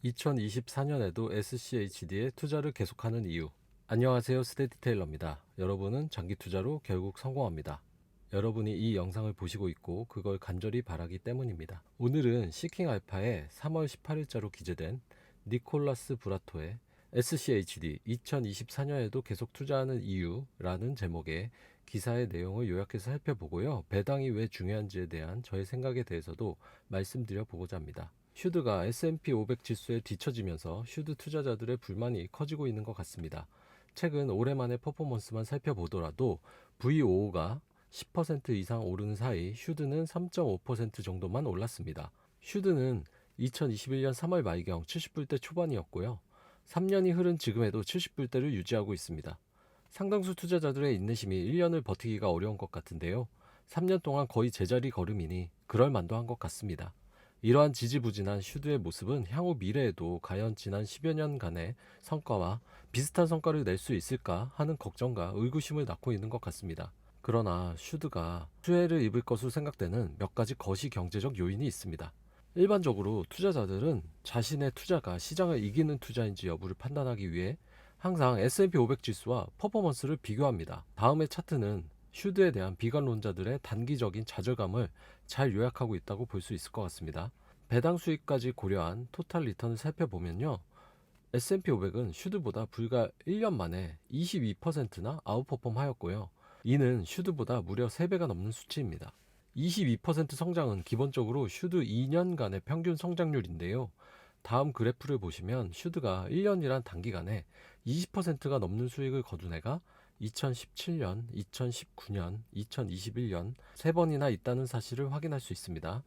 2024년에도 SCHD에 투자를 계속하는 이유. 안녕하세요, 스테디테일러입니다. 여러분은 장기 투자로 결국 성공합니다. 여러분이 이 영상을 보시고 있고 그걸 간절히 바라기 때문입니다. 오늘은 시킹알파의 3월 18일자로 기재된 니콜라스 브라토의 SCHD 2024년에도 계속 투자하는 이유라는 제목의 기사의 내용을 요약해서 살펴보고요. 배당이 왜 중요한지에 대한 저의 생각에 대해서도 말씀드려 보고자 합니다. 슈드가 S&P 500 지수에 뒤처지면서 슈드 투자자들의 불만이 커지고 있는 것 같습니다. 최근 오랜만에 퍼포먼스만 살펴보더라도 VOO가 10% 이상 오르는 사이 슈드는 3.5% 정도만 올랐습니다. 슈드는 2021년 3월 말경 70불대 초반이었고요. 3년이 흐른 지금에도 70불대를 유지하고 있습니다. 상당수 투자자들의 인내심이 1년을 버티기가 어려운 것 같은데요. 3년 동안 거의 제자리 걸음이니 그럴만도 한 것 같습니다. 이러한 지지부진한 슈드의 모습은 향후 미래에도 과연 지난 10여 년간의 성과와 비슷한 성과를 낼 수 있을까 하는 걱정과 의구심을 낳고 있는 것 같습니다. 그러나 슈드가 수혜를 입을 것으로 생각되는 몇 가지 거시 경제적 요인이 있습니다. 일반적으로 투자자들은 자신의 투자가 시장을 이기는 투자인지 여부를 판단하기 위해 항상 S&P 500 지수와 퍼포먼스를 비교합니다. 다음의 차트는 슈드에 대한 비관론자들의 단기적인 좌절감을 잘 요약하고 있다고 볼 수 있을 것 같습니다. 배당 수익까지 고려한 토탈 리턴을 살펴보면요. S&P 500은 슈드보다 불과 1년 만에 22%나 아웃퍼폼 하였고요. 이는 슈드보다 무려 3배가 넘는 수치입니다. 22% 성장은 기본적으로 슈드 2년간의 평균 성장률인데요. 다음 그래프를 보시면 슈드가 1년이란 단기간에 20%가 넘는 수익을 거둔 해가 2017년, 2019년, 2021년 3번이나 있다는 사실을 확인할 수 있습니다.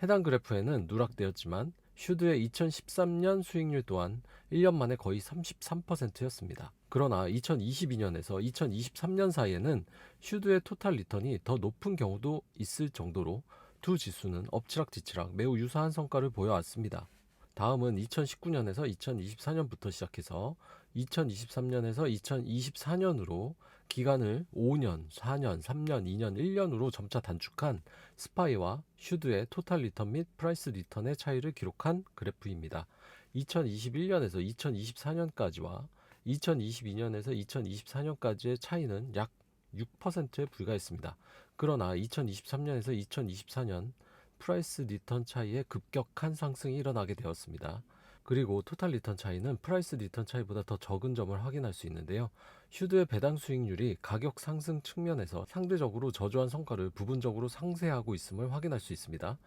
해당 그래프에는 누락되었지만 슈드의 2013년 수익률 또한 1년 만에 거의 33%였습니다. 그러나 2022년에서 2023년 사이에는 슈드의 토탈 리턴이 더 높은 경우도 있을 정도로 두 지수는 엎치락뒤치락 매우 유사한 성과를 보여왔습니다. 다음은 2019년에서 2024년부터 시작해서 2023년에서 2024년으로 기간을 5년, 4년, 3년, 2년, 1년으로 점차 단축한 스파이와 슈드의 토탈 리턴 및 프라이스 리턴의 차이를 기록한 그래프입니다. 2021년에서 2024년까지와 2022년에서 2024년까지의 차이는 약 6%에 불과했습니다. 그러나 2023년에서 2024년 프라이스 리턴 차이에 급격한 상승이 일어나게 되었습니다. 그리고 토탈 리턴 차이는 프라이스 리턴 차이보다 더 적은 점을 확인할 수 있는데요. 슈드의 배당 수익률이 가격 상승 측면에서 상대적으로 저조한 성과를 부분적으로 상쇄하고 있음을 확인할 수 있습니다.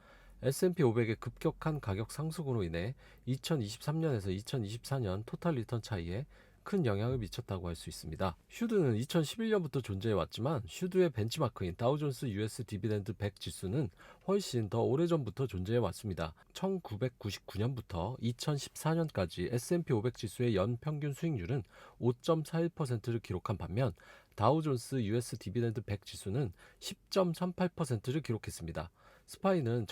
S&P 500의 급격한 가격 상승으로 인해 2023년에서 2024년 토탈 리턴 차이에 큰 영향을 미쳤다고 할 수 있습니다. 슈드는 2011년부터 존재해 왔지만 슈드의 벤치마크인 다우존스 US 디비덴드 100 지수는 훨씬 더 오래전부터 존재해 왔습니다. 1999년부터 2014년까지 S&P 500 지수의 연평균 수익률은 5.41%를 기록한 반면 다우존스 US 디비덴드 100 지수는 10.38%를 기록했습니다. 스파이는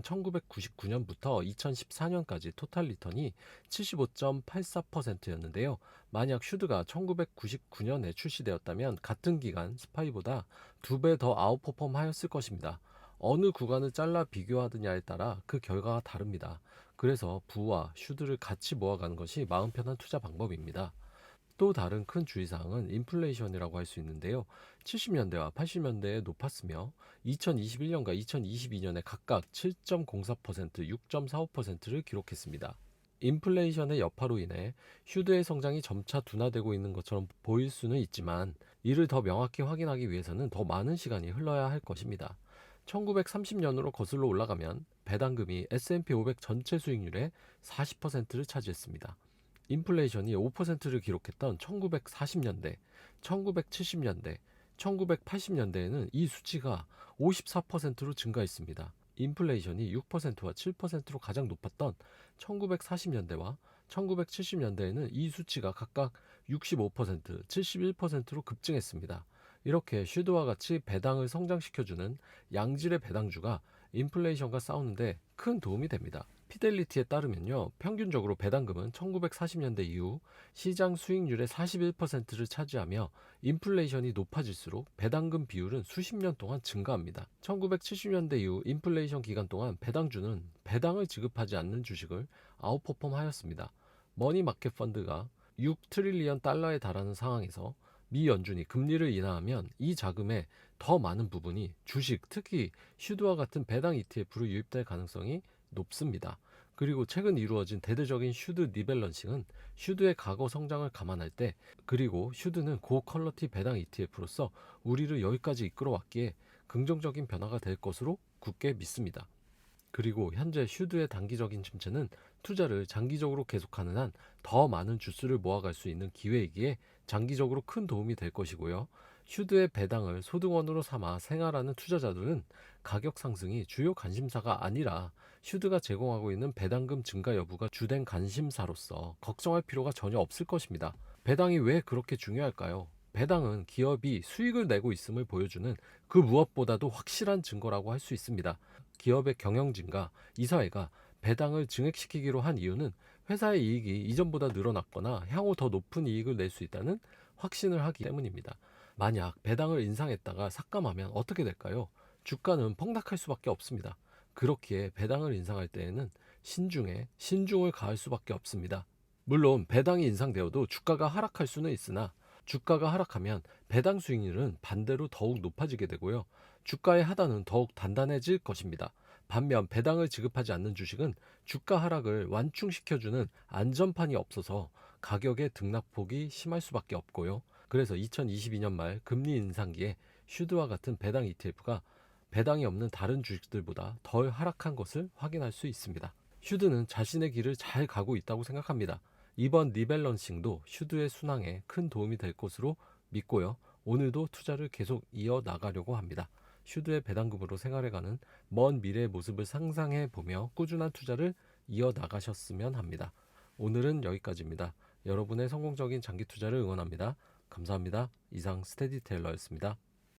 1999년부터 2014년까지 토탈 리턴이 75.84%였는데요. 만약 슈드가 1999년에 출시되었다면 같은 기간 스파이보다 2배 더 아웃퍼폼 하였을 것입니다. 어느 구간을 잘라 비교하느냐에 따라 그 결과가 다릅니다. 그래서 부와 슈드를 같이 모아가는 것이 마음 편한 투자 방법입니다. 또 다른 큰 주의사항은 인플레이션이라고 할 수 있는데요. 70년대와 80년대에 높았으며 2021년과 2022년에 각각 7.04%, 6.45%를 기록했습니다. 인플레이션의 여파로 인해 슈드의 성장이 점차 둔화되고 있는 것처럼 보일 수는 있지만 이를 더 명확히 확인하기 위해서는 더 많은 시간이 흘러야 할 것입니다. 1930년으로 거슬러 올라가면 배당금이 S&P 500 전체 수익률의 40%를 차지했습니다. 인플레이션이 5%를 기록했던 1940년대, 1970년대, 1980년대에는 이 수치가 54%로 증가했습니다. 인플레이션이 6%와 7%로 가장 높았던 1940년대와 1970년대에는 이 수치가 각각 65%, 71%로 급증했습니다. 이렇게 슈드와 같이 배당을 성장시켜주는 양질의 배당주가 인플레이션과 싸우는데 큰 도움이 됩니다. 피델리티에 따르면요, 평균적으로 배당금은 1940년대 이후 시장 수익률의 41%를 차지하며 인플레이션이 높아질수록 배당금 비율은 수십 년 동안 증가합니다. 1970년대 이후 인플레이션 기간 동안 배당주는 배당을 지급하지 않는 주식을 아웃퍼폼하였습니다. 머니마켓 펀드가 6트릴리언 달러에 달하는 상황에서 미 연준이 금리를 인하하면 이 자금의 더 많은 부분이 주식, 특히 슈드와 같은 배당 ETF로 유입될 가능성이 높습니다. 그리고 최근 이루어진 대대적인 슈드 리밸런싱은 슈드의 과거 성장을 감안할 때, 그리고 슈드는 고퀄러티 배당 ETF로서 우리를 여기까지 이끌어왔기에 긍정적인 변화가 될 것으로 굳게 믿습니다. 그리고 현재 슈드의 단기적인 침체는 투자를 장기적으로 계속하는 한 더 많은 주수를 모아갈 수 있는 기회이기에 장기적으로 큰 도움이 될 것이고요. 슈드의 배당을 소득원으로 삼아 생활하는 투자자들은 가격 상승이 주요 관심사가 아니라 슈드가 제공하고 있는 배당금 증가 여부가 주된 관심사로서 걱정할 필요가 전혀 없을 것입니다. 배당이 왜 그렇게 중요할까요? 배당은 기업이 수익을 내고 있음을 보여주는 그 무엇보다도 확실한 증거라고 할 수 있습니다. 기업의 경영진과 이사회가 배당을 증액시키기로 한 이유는 회사의 이익이 이전보다 늘어났거나 향후 더 높은 이익을 낼 수 있다는 확신을 하기 때문입니다. 만약 배당을 인상했다가 삭감하면 어떻게 될까요? 주가는 폭락할 수밖에 없습니다. 그렇기에 배당을 인상할 때에는 신중을 가할 수밖에 없습니다. 물론 배당이 인상되어도 주가가 하락할 수는 있으나 주가가 하락하면 배당 수익률은 반대로 더욱 높아지게 되고요. 주가의 하단은 더욱 단단해질 것입니다. 반면 배당을 지급하지 않는 주식은 주가 하락을 완충시켜주는 안전판이 없어서 가격의 등락폭이 심할 수밖에 없고요. 그래서 2022년 말 금리 인상기에 슈드와 같은 배당 ETF가 배당이 없는 다른 주식들보다 덜 하락한 것을 확인할 수 있습니다. 슈드는 자신의 길을 잘 가고 있다고 생각합니다. 이번 리밸런싱도 슈드의 순항에 큰 도움이 될 것으로 믿고요. 오늘도 투자를 계속 이어나가려고 합니다. 슈드의 배당금으로 생활해가는 먼 미래의 모습을 상상해 보며 꾸준한 투자를 이어나가셨으면 합니다. 오늘은 여기까지입니다. 여러분의 성공적인 장기 투자를 응원합니다. 감사합니다. 이상 스테디테일러였습니다.